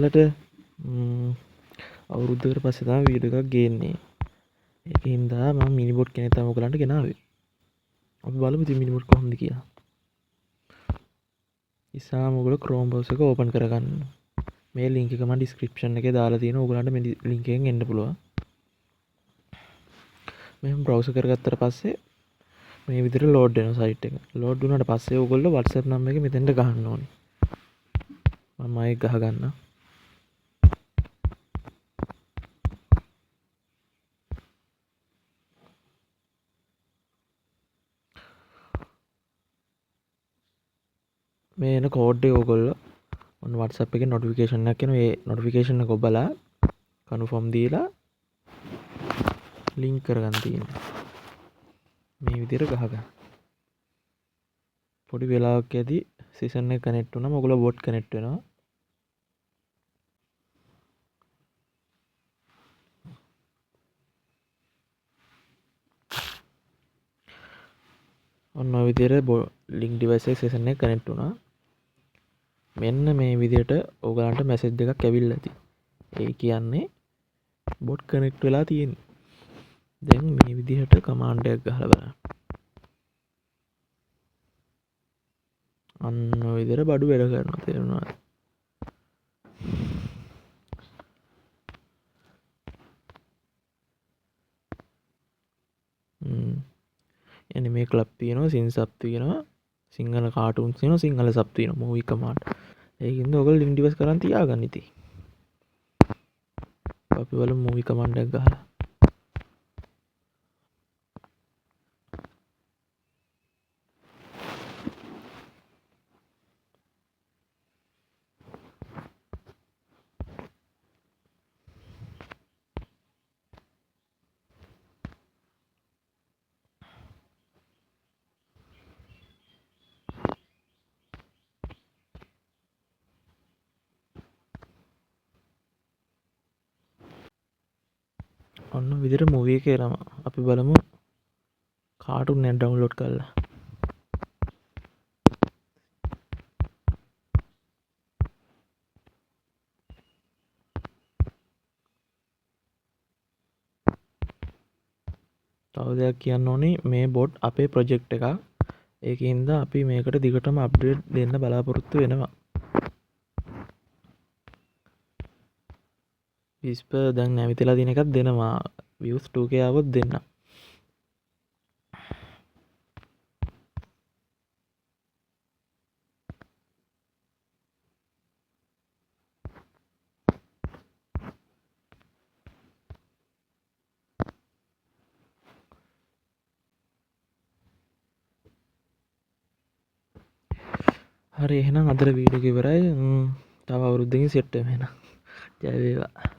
විශාලට අවුරුද්දකට පස්සේ තමයි වීඩියෝ එකක් ගේන්නේ. ඒකින්ද මම මිනිබොට් කෙනෙක් තමයි ඔයගලන්ට ගෙනාවේ. අපි බලමු ඉතින් මිනිබොට් කොහොමද කියලා. ඉස්සාම ඔයගොල්ලෝ Chrome browser එක ඕපන් කරගන්න. මේ link එක මම description එකේ දාලා තියෙනවා. ඔයගලන්ට මේ link එකෙන් එන්න පුළුවන්. මෙහෙම browser කරගත්තට පස්සේ මේ විදිහට load වෙනවා site එක. load වුණාට පස්සේ ඔයගොල්ලෝ WhatsApp number එක මෙතෙන්ට ගහන්න ඕනේ. මම ඒක ගහ ගන්නම්. මේ එන කෝඩ් එක ඔයගොල්ලෝ ඔන්න WhatsApp එකේ notification එකක් එනවා. ඒ notification එක ඔබලා confirm දීලා link කරගන්න තියෙනවා. මේ විදිහට ගහගන්න. පොඩි වෙලාවක් යද්දි session එක connect වුණාම ඔයගොල්ලෝ bot connect වෙනවා. ඔන්න ඔය විදිහට link device එක session එක connect වුණා. මෙන්න මේ විදිහට ඔයගලන්ට message එකක් ඇවිල්ලා ඇති. ඒ කියන්නේ bot connect වෙලා තියෙන්නේ. දැන් මේ විදිහට command එකක් ගහලා බලන්න. අන්න ඔය විදිහට බඩු වැඩ කරනවා තේරුණාද? anime club තියෙනවා, sin sub තියෙනවා, සිංහල cartoons තියෙනවා, සිංහල sub තියෙනවා, movie command. ඒකින්ද ඔයගොල්ලෝ link device කරන් තියාගන්න ඉතින්. අපි බලමු movie command එක ගහලා. ඔන්න විදිහට movie එක එනවා. අපි බලමු cartoon එක download කරලා. තව දෙයක් කියන්න ඕනේ මේ bot අපේ project එකක්. ඒකින්ද අපි මේකට දිගටම update දෙන්න බලාපොරොත්තු වෙනවා. whisper දැන් නැවිතලා දින එකක් දෙනවා. views 2k આવොත් දෙන්න. හරි එහෙනම් අදට වීඩියෝ එක ඉවරයි. තව අවුරුද්දකින් සෙට් වෙමු එහෙනම්. ජය වේවා.